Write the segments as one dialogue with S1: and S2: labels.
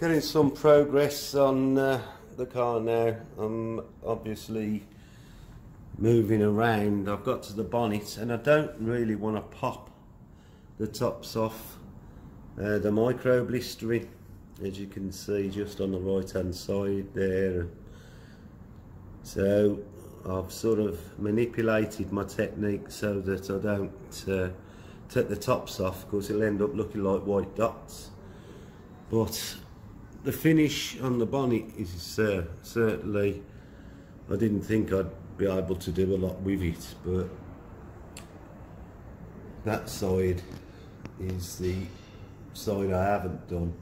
S1: Getting some progress on the car now. I'm obviously moving around. I've got to the bonnet and I don't really want to pop the tops off. The micro blistering, as you can see just on the right hand side there. So I've sort of manipulated my technique so that I don't take the tops off, because it'll end up looking like white dots. But the finish on the bonnet is certainly, I didn't think I'd be able to do a lot with it, but that side is the side I haven't done.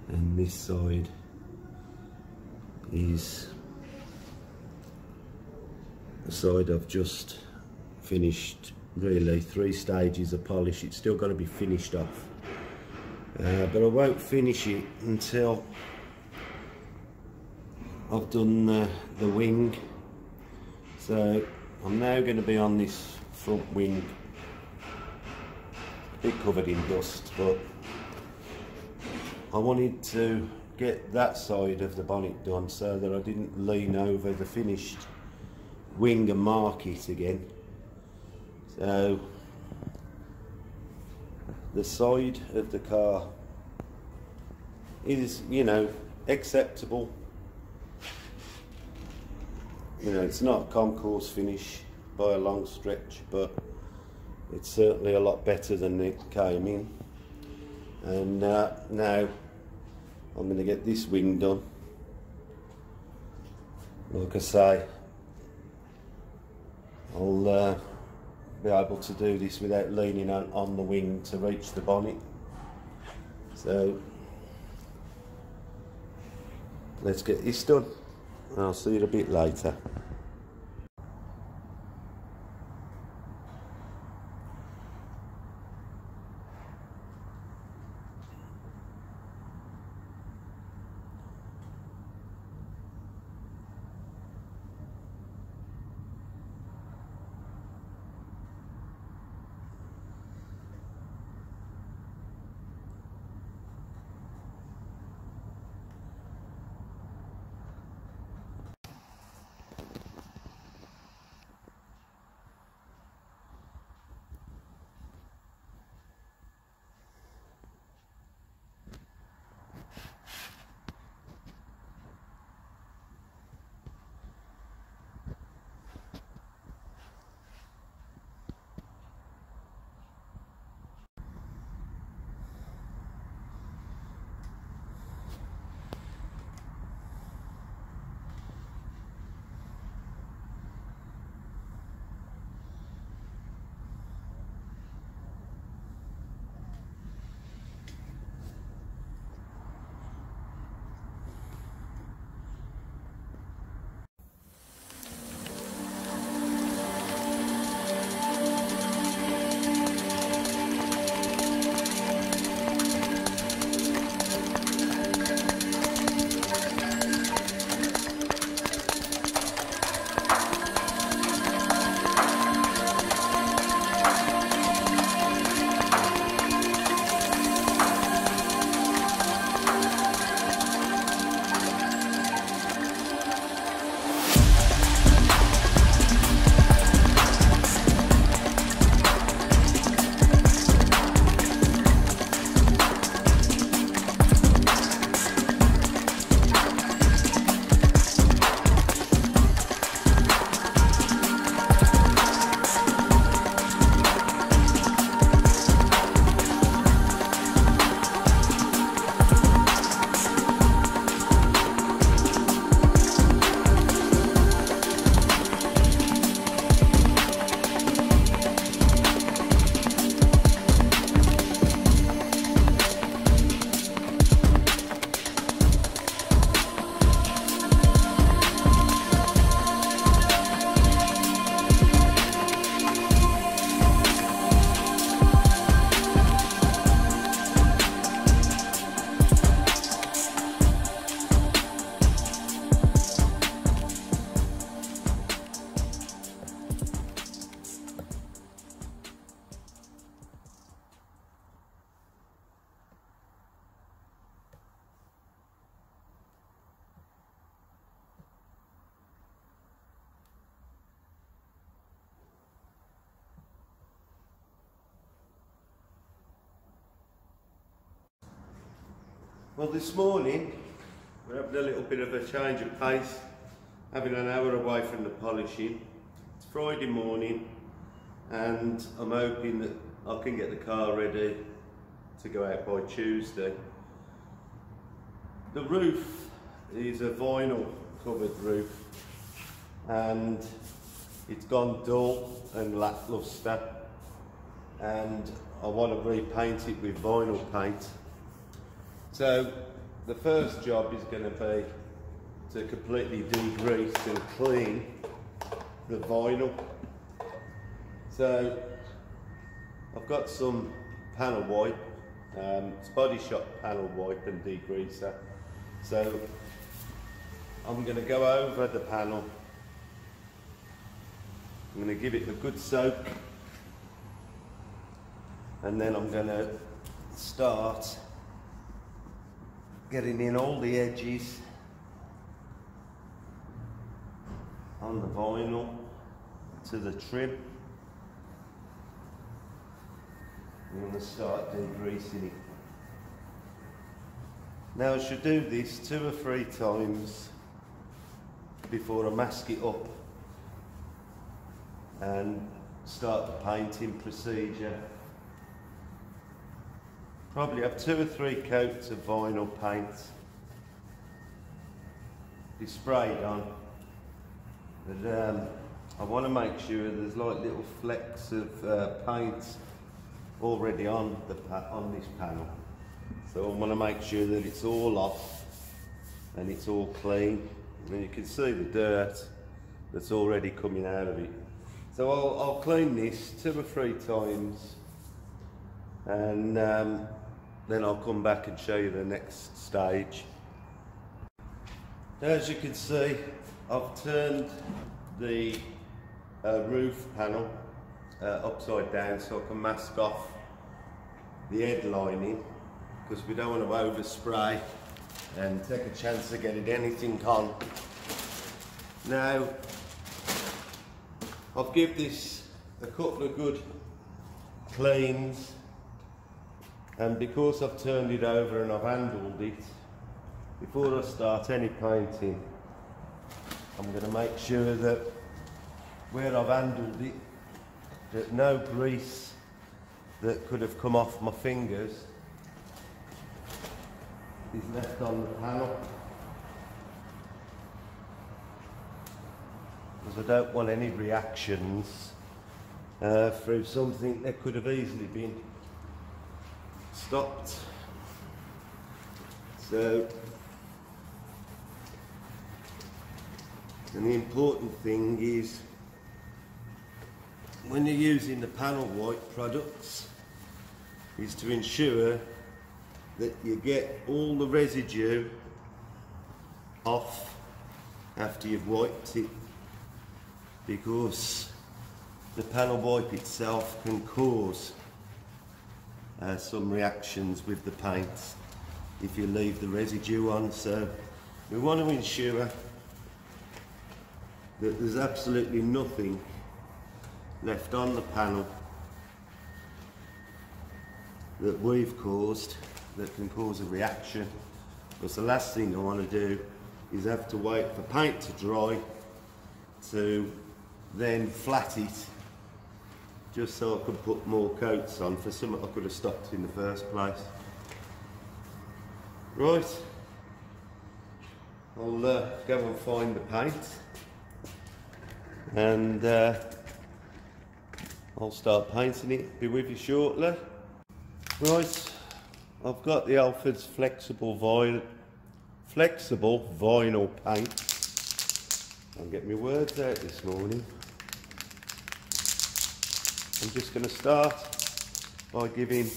S1: And this side is the side I've just finished. Really 3 stages of polish. It's still got to be finished off, but I won't finish it until I've done the wing. So I'm now going to be on this front wing, a bit covered in dust, but I wanted to get that side of the bonnet done so that I didn't lean over the finished wing and mark it again. So the side of the car is, you know, acceptable. You know, it's not a concours finish by a long stretch, but it's certainly a lot better than it came in. And now I'm going to get this wing done. Like I say, I'll be able to do this without leaning on the wing to reach the bonnet. So let's get this done. I'll see you a bit later. Well, this morning we're having a little bit of a change of pace, having an hour away from the polishing. It's Friday morning and I'm hoping that I can get the car ready to go out by Tuesday. The roof is a vinyl covered roof and it's gone dull and lackluster, and I want to repaint it with vinyl paint. So the first job is going to be to completely degrease and clean the vinyl. So I've got some panel wipe, it's Body Shop panel wipe and degreaser. So I'm going to go over the panel, I'm going to give it a good soak, and then I'm going to start getting in all the edges on the vinyl to the trim. I'm going to start degreasing it. Now I should do this 2 or 3 times before I mask it up and start the painting procedure. Probably have 2 or 3 coats of vinyl paint be sprayed on, but I want to make sure there's like little flecks of paint already on this panel. So I want to make sure that it's all off and it's all clean, and you can see the dirt that's already coming out of it. So I'll clean this 2 or 3 times, and then I'll come back and show you the next stage. Now, as you can see, I've turned the roof panel upside down so I can mask off the head lining, because we don't want to overspray and take a chance of getting anything on. Now, I'll give this a couple of good cleans, and because I've turned it over and I've handled it, before I start any painting, I'm going to make sure that where I've handled it, that no grease that could have come off my fingers is left on the panel, because I don't want any reactions through something that could have easily been stopped. So, and the important thing is, when you're using the panel wipe products, is to ensure that you get all the residue off after you've wiped it, because the panel wipe itself can cause some reactions with the paint if you leave the residue on. So we want to ensure that there's absolutely nothing left on the panel that we've caused that can cause a reaction, because the last thing I want to do is have to wait for paint to dry to then flat it just so I could put more coats on for something I could have stopped in the first place. Right, I'll go and find the paint, and I'll start painting it. Be with you shortly. Right, I've got the Alfred's flexible vinyl paint. I'll get my words out this morning. I'm just going to start by giving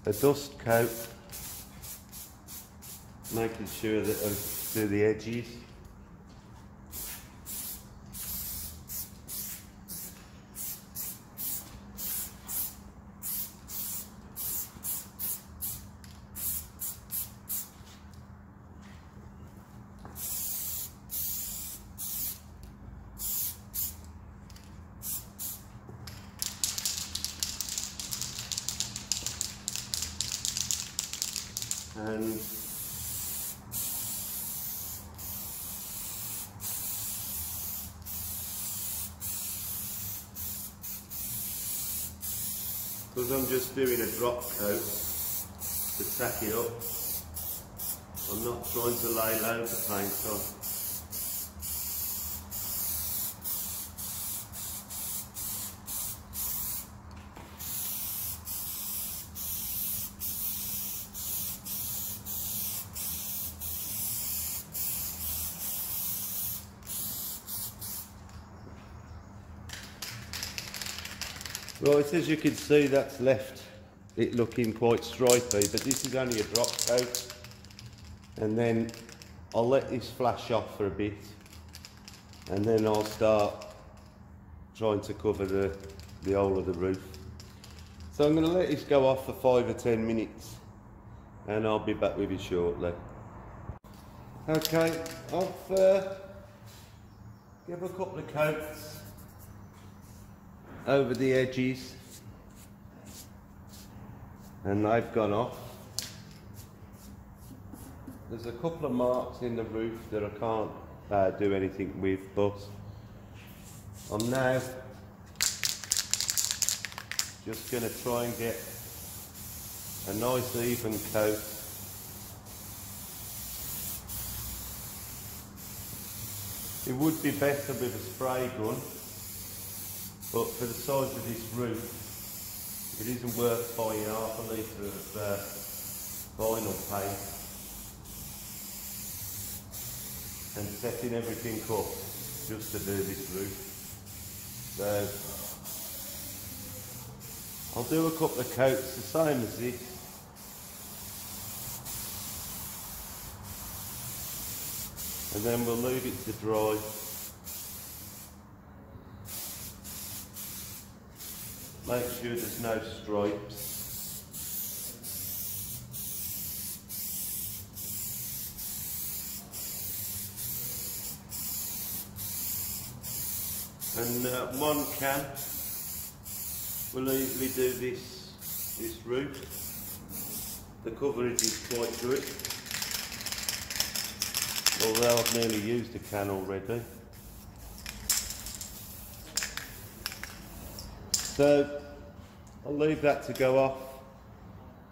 S1: a dust coat, making sure that I do the edges. and because I'm just doing a drop coat to tack it up, I'm not trying to lay loads of paint on. Right, as you can see, that's left it looking quite stripy, but this is only a drop coat, and then I'll let this flash off for a bit, and then I'll start trying to cover the whole of the roof. So I'm going to let this go off for 5 or 10 minutes, and I'll be back with you shortly. Okay, I've give a couple of coats over the edges, and they've gone off. There's a couple of marks in the roof that I can't do anything with, but I'm now just going to try and get a nice even coat. It would be better with a spray gun, but for the size of this roof, it isn't worth buying half a litre of vinyl paint and setting everything up just to do this roof. So I'll do a couple of coats the same as this. And then we'll leave it to dry. Make sure there's no stripes. And one can will easily do this roof. The coverage is quite good, although I've nearly used a can already. So I'll leave that to go off,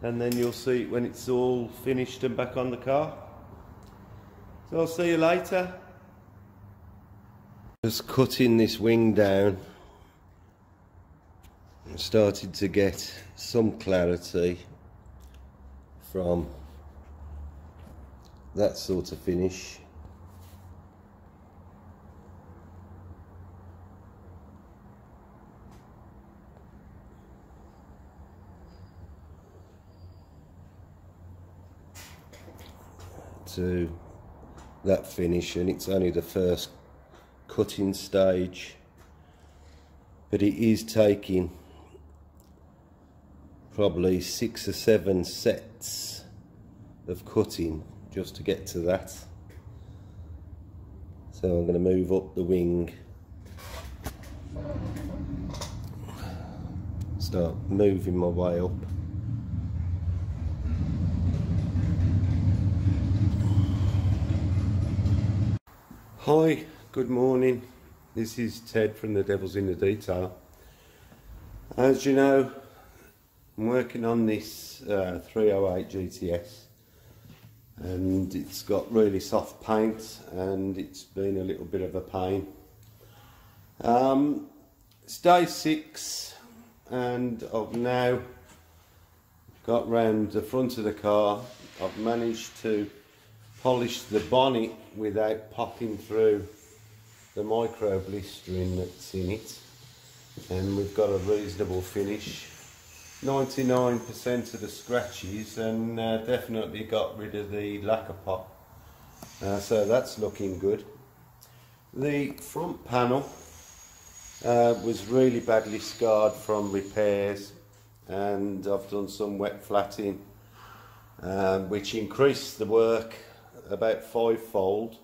S1: and then you'll see it when it's all finished and back on the car. So I'll see you later. Just cutting this wing down, I started to get some clarity from that sort of finish. To that finish, and it's only the first cutting stage, but it is taking probably 6 or 7 sets of cutting just to get to that. So I'm going to move up the wing, start moving my way up. Hi, good morning. This is Ted from The Devil's in the Detail. As you know, I'm working on this 308 GTS, and it's got really soft paint, and it's been a little bit of a pain. It's day 6, and I've now got round the front of the car. I've managed to polish the bonnet without popping through the micro blistering that's in it, and we've got a reasonable finish. 99% of the scratches, and definitely got rid of the lacquer pop, so that's looking good. The front panel was really badly scarred from repairs, and I've done some wet flatting, which increased the work about 5-fold.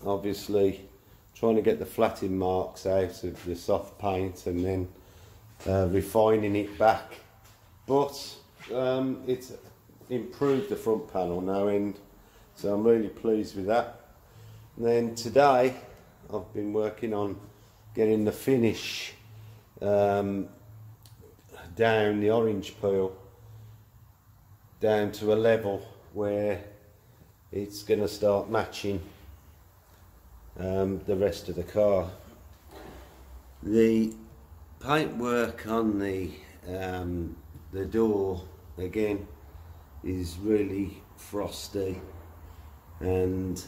S1: Obviously trying to get the flatting marks out of the soft paint, and then refining it back, but it's improved the front panel no end, so I'm really pleased with that. And then today I've been working on getting the finish down the orange peel down to a level where it's going to start matching the rest of the car. The paintwork on the door again is really frosty, and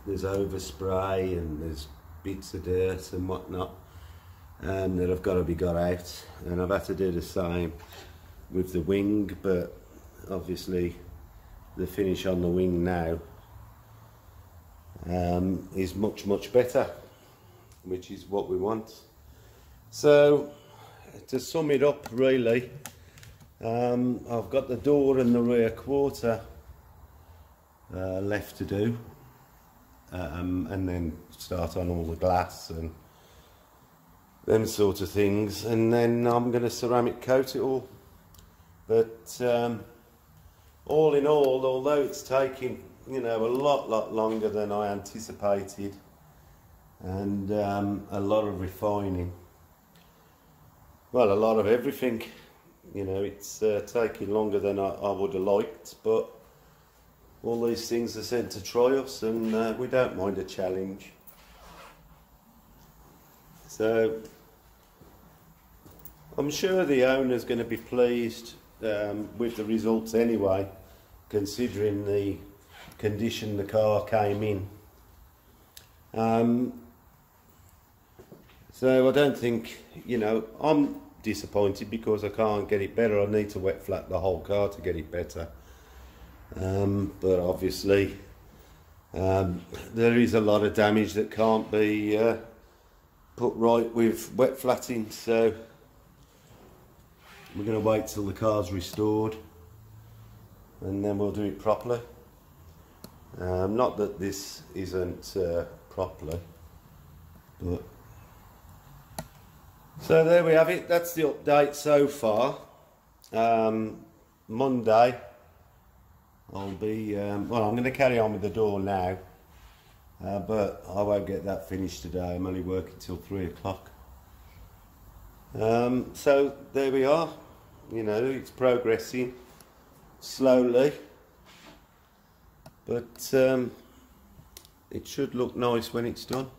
S1: there's overspray and there's bits of dirt and whatnot that have got to be got out, and I've had to do the same with the wing, but obviously the finish on the wing now is much better, which is what we want. So to sum it up, really, I've got the door and the rear quarter left to do, and then start on all the glass and them sort of things, and then I'm going to ceramic coat it all. But all in all, although it's taking, you know, a lot longer than I anticipated, and a lot of refining, well, a lot of everything, you know, it's taking longer than I would have liked, but all these things are sent to try us, and we don't mind a challenge. So I'm sure the owner's going to be pleased with the results anyway, considering the condition the car came in. So I don't think, you know, I'm disappointed because I can't get it better. I need to wet flat the whole car to get it better. But obviously there is a lot of damage that can't be put right with wet flatting, so we're going to wait till the car's restored and then we'll do it properly. Not that this isn't properly, but so there we have it. That's the update so far. Monday I'll be well, I'm going to carry on with the door now, but I won't get that finished today. I'm only working till 3 o'clock. So there we are. You know, it's progressing slowly, but it should look nice when it's done.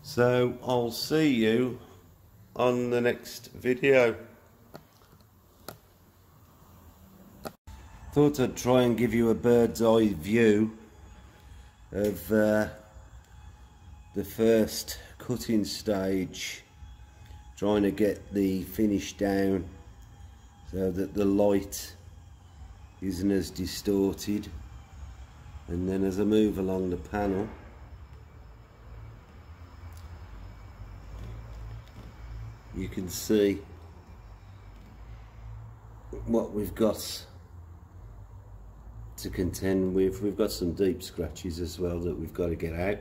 S1: So I'll see you on the next video. Thought I'd try and give you a bird's eye view of the first cutting stage, trying to get the finish down so that the light isn't as distorted, and then as I move along the panel, you can see what we've got to contend with. We've got some deep scratches as well that we've got to get out,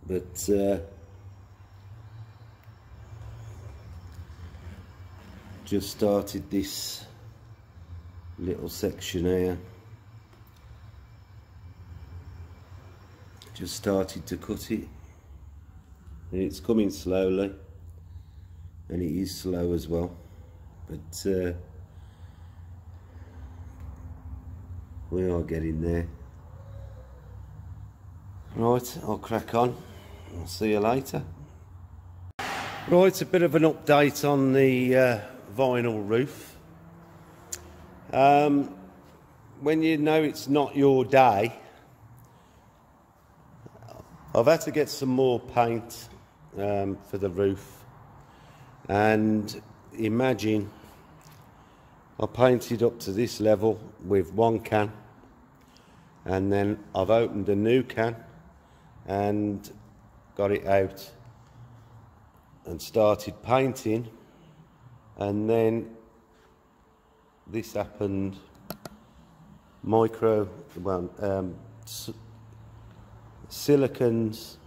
S1: but just started this little section here, just started to cut it, and it's coming slowly, and it is slow as well, but we are getting there. Right, I'll crack on. I'll see you later. Right, a bit of an update on the vinyl roof. When you know it's not your day, I've had to get some more paint for the roof, and imagine I painted up to this level with one can, and then I've opened a new can and got it out and started painting, and then this happened. Silicons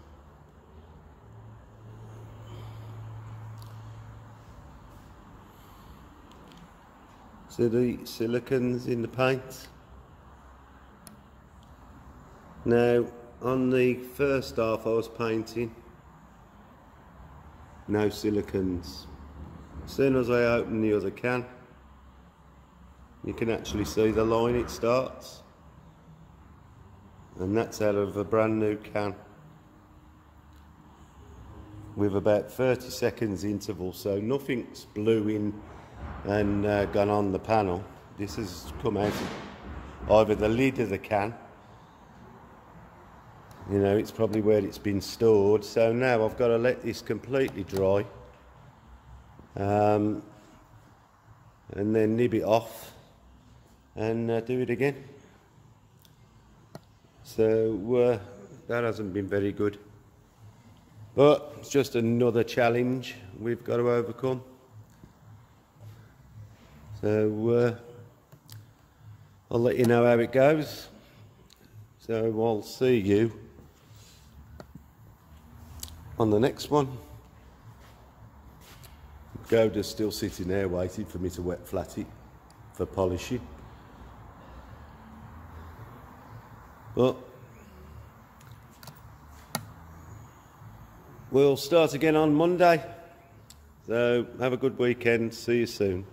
S1: to the silicons in the paint. Now on the first half I was painting, no silicons. As soon as I open the other can, you can actually see the line it starts, and that's out of a brand new can with about 30 seconds interval, so nothing's blew in and gone on the panel. This has come out of either the lid of the can, you know, it's probably where it's been stored. So now I've got to let this completely dry and then nib it off and do it again. So that hasn't been very good, but it's just another challenge we've got to overcome. So I'll let you know how it goes. So I'll see you on the next one. Goda's still sitting there waiting for me to wet flat it for polishing. But we'll start again on Monday. So have a good weekend. See you soon.